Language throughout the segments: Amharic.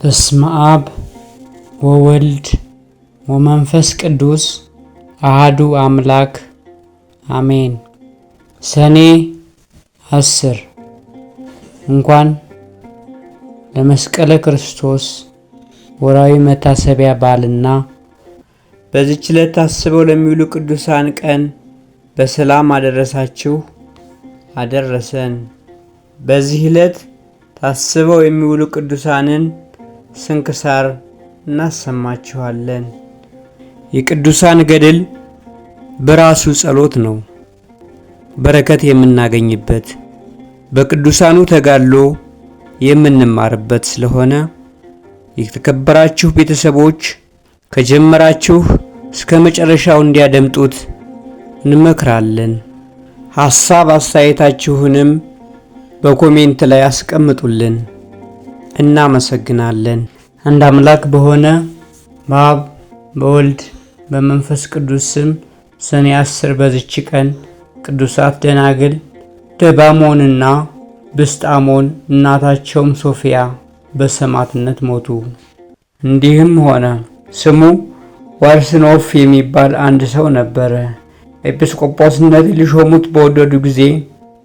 በስመ አብ ወወልድ ወመንፈስ ቅዱስ አሃዱ አምላክ አሜን። ሰኔ 10 እንኳን ለመስቀለ ክርስቶስ ወራዊ መታሰቢያ በዓልና በዚህች ዕለት ታስበው ለሚውሉ ቅዱሳን ቀን በሰላም አደረሳችሁ አደረሰን። በዚህ ዕለት ታስበው የሚውሉ ቅዱሳንን ስንክሳር እናሰማችኋለን። የቅዱሳን ገድል በራሱ ጸሎት ነው፣ በረከት የምናገኝበት በቅዱሳኑ ተጋድሎ የምንማርበት ስለሆነ የተከበራችሁ ቤተሰቦች ከጀመራችሁ እስከ መጨረሻው እንዲያደምጡት እንመክራለን። ሐሳብ አስተያየታችሁንም በኮሜንት ላይ አስቀምጡልን። እናመሰግናለን። አንድ አምላክ በሆነ በአብ በወልድ በመንፈስ ቅዱስ ስም ሰኔ 10 በዚች ቀን ቅዱሳት ደናግል ደባሞንና ብስጣሞን እናታቸውም ሶፊያ በሰማዕትነት ሞቱ። እንዲህም ሆነ፣ ስሙ ዋርስኖፍ የሚባል አንድ ሰው ነበረ። ኤጲስቆጶስነት ሊሾሙት በወደዱ ጊዜ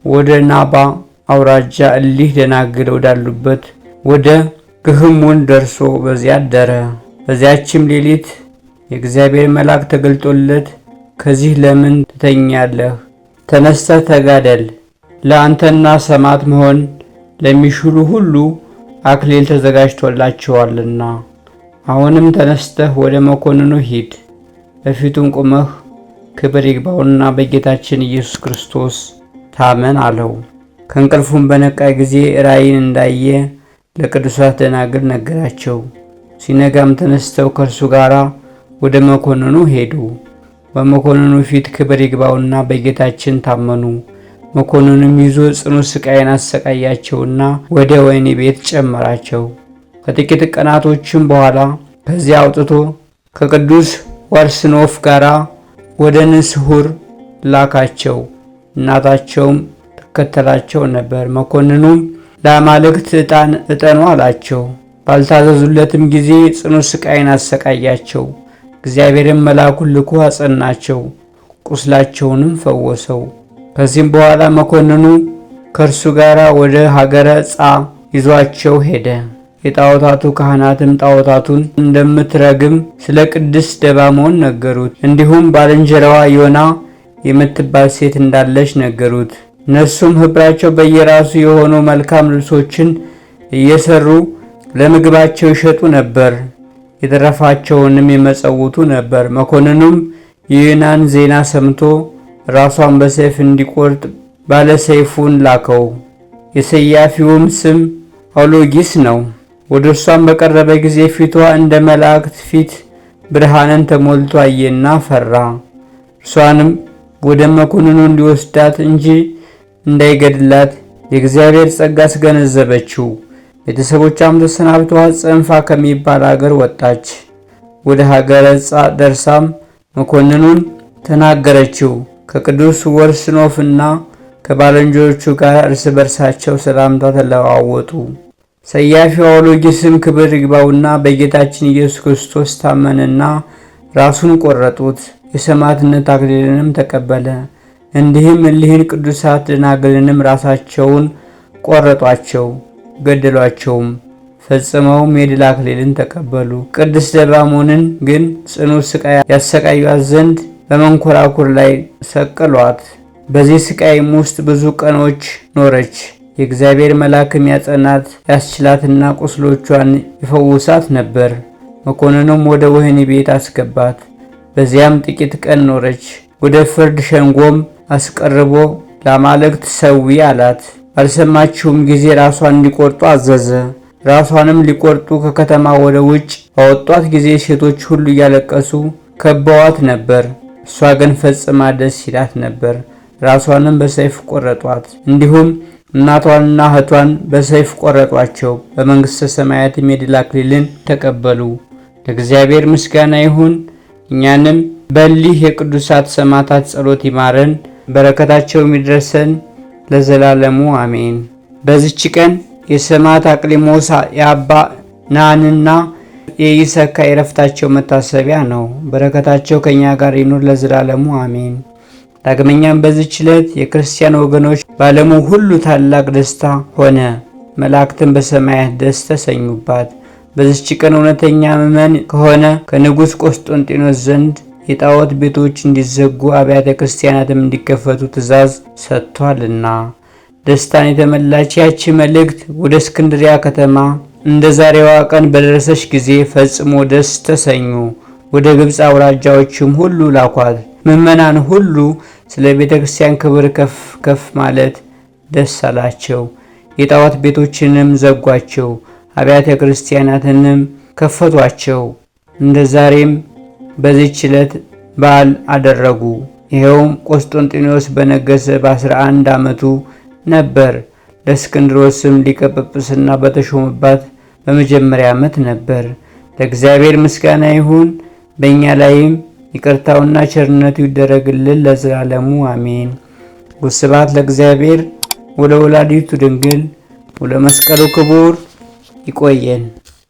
ወደ ናባ አውራጃ እሊህ ደናግል ወዳሉበት ወደ ግህሙን ደርሶ በዚያ አደረ። በዚያችም ሌሊት የእግዚአብሔር መልአክ ተገልጦለት ከዚህ ለምን ትተኛለህ? ተነስተህ ተጋደል፣ ለአንተና ሰማዕት መሆን ለሚሽሉ ሁሉ አክሊል ተዘጋጅቶላቸዋልና። አሁንም ተነስተህ ወደ መኮንኑ ሂድ፣ በፊቱም ቁመህ ክብር ይግባውና በጌታችን ኢየሱስ ክርስቶስ ታመን አለው። ከእንቅልፉም በነቃ ጊዜ ራእይን እንዳየ ለቅዱሳት ደናግል ነገራቸው። ሲነጋም ተነስተው ከእርሱ ጋር ወደ መኮንኑ ሄዱ። በመኮንኑ ፊት ክብር ይግባውና በጌታችን ታመኑ። መኮንኑም ይዞ ጽኑ ስቃይን አሰቃያቸውና ወደ ወህኒ ቤት ጨመራቸው። ከጥቂት ቀናቶችም በኋላ ከዚያ አውጥቶ ከቅዱስ ዋርስኖፍ ጋር ወደ ንስሑር ላካቸው። እናታቸውም ትከተላቸው ነበር። መኮንኑም ለአማልክት ዕጣን እጠኑ አላቸው። ባልታዘዙለትም ጊዜ ጽኑ ስቃይን አሰቃያቸው። እግዚአብሔርም መልአኩን ልኮ አጸናቸው፣ ቁስላቸውንም ፈወሰው። ከዚህም በኋላ መኮንኑ ከእርሱ ጋር ወደ ሀገረ ጻ ይዟቸው ሄደ። የጣዖታቱ ካህናትም ጣዖታቱን እንደምትረግም ስለ ቅድስት ደባሞን ነገሩት። እንዲሁም ባልንጀራዋ ዮና የምትባል ሴት እንዳለች ነገሩት። እነሱም ኅብራቸው በየራሱ የሆኑ መልካም ልብሶችን እየሰሩ ለምግባቸው ይሸጡ ነበር፣ የተረፋቸውንም ይመጸውቱ ነበር። መኮንኑም የዮናን ዜና ሰምቶ ራሷን በሰይፍ እንዲቆርጥ ባለሰይፉን ላከው። የሰያፊውም ስም አውሎጊስ ነው። ወደ እርሷም በቀረበ ጊዜ ፊቷ እንደ መላእክት ፊት ብርሃንን ተሞልቶ አየና ፈራ። እርሷንም ወደ መኮንኑ እንዲወስዳት እንጂ እንዳይገድላት የእግዚአብሔር ጸጋ አስገነዘበችው። ቤተሰቦቿም ተሰናብተዋት ጽንፋ ከሚባል አገር ወጣች። ወደ ሀገረ ጻ ደርሳም መኮንኑን ተናገረችው። ከቅዱስ ወርስኖፍና ከባልንጀሮቹ ጋር እርስ በርሳቸው ሰላምታ ተለዋወጡ። ሰያፊው አውሎጊስም ክብር ይግባውና በጌታችን ኢየሱስ ክርስቶስ ታመነና ራሱን ቆረጡት። የሰማዕትነት አክሊልንም ተቀበለ። እንዲህም እሊህን ቅዱሳት ደናግልንም ራሳቸውን ቆረጧቸው፣ ገደሏቸውም። ፈጽመውም የድል አክሊልን ተቀበሉ። ቅድስት ደባሞንን ግን ጽኑ ስቃይ ያሰቃዩት ዘንድ በመንኮራኩር ላይ ሰቀሏት። በዚህ ስቃይም ውስጥ ብዙ ቀኖች ኖረች። የእግዚአብሔር መልአክም ያጸናት ያስችላትና ቁስሎቿን ይፈውሳት ነበር። መኮንኑም ወደ ወህኒ ቤት አስገባት። በዚያም ጥቂት ቀን ኖረች። ወደ ፍርድ ሸንጎም አስቀርቦ ለአማልክት ሰዊ አላት። ባልሰማችውም ጊዜ ራሷን እንዲቆርጡ አዘዘ። ራሷንም ሊቆርጡ ከከተማ ወደ ውጭ ባወጧት ጊዜ ሴቶች ሁሉ እያለቀሱ ከበዋት ነበር። እሷ ግን ፈጽማ ደስ ይላት ነበር። ራሷንም በሰይፍ ቆረጧት። እንዲሁም እናቷንና እህቷን በሰይፍ ቆረጧቸው። በመንግሥተ ሰማያትም የድል አክሊልን ተቀበሉ። ለእግዚአብሔር ምስጋና ይሁን። እኛንም በሊህ የቅዱሳት ሰማዕታት ጸሎት ይማረን፣ በረከታቸው የሚደርሰን ለዘላለሙ አሜን። በዚች ቀን የሰማዕት አቅሊሞስ የአባ ናንና የይሰካ የረፍታቸው መታሰቢያ ነው። በረከታቸው ከኛ ጋር ይኑር ለዘላለሙ አሜን። ዳግመኛም በዚህች ዕለት የክርስቲያን ወገኖች በዓለሙ ሁሉ ታላቅ ደስታ ሆነ። መላእክትን በሰማያት ደስ ተሰኙባት። በዚህች ቀን እውነተኛ ምእመን ከሆነ ከንጉሥ ቆስጠንጢኖስ ዘንድ የጣዖት ቤቶች እንዲዘጉ አብያተ ክርስቲያናትም እንዲከፈቱ ትእዛዝ ሰጥቷልና። ደስታን የተመላች ያቺ መልእክት ወደ እስክንድሪያ ከተማ እንደ ዛሬዋ ቀን በደረሰች ጊዜ ፈጽሞ ደስ ተሰኙ። ወደ ግብፅ አውራጃዎችም ሁሉ ላኳት። ምእመናን ሁሉ ስለ ቤተ ክርስቲያን ክብር ከፍ ከፍ ማለት ደስ አላቸው። የጣዖት ቤቶችንም ዘጓቸው፣ አብያተ ክርስቲያናትንም ከፈቷቸው። እንደ ዛሬም በዚህች ዕለት በዓል አደረጉ። ይኸውም ቆስጠንጢኖስ በነገሰ በ11 ዓመቱ ነበር። ለእስክንድሮስም ሊቀ ጵጵስና በተሾመባት በመጀመሪያ ዓመት ነበር። ለእግዚአብሔር ምስጋና ይሁን፣ በእኛ ላይም ይቅርታውና ቸርነቱ ይደረግልን ለዘላለሙ አሜን። ወስብሐት ለእግዚአብሔር ወለወላዲቱ ድንግል ወለመስቀሉ ክቡር። ይቆየን።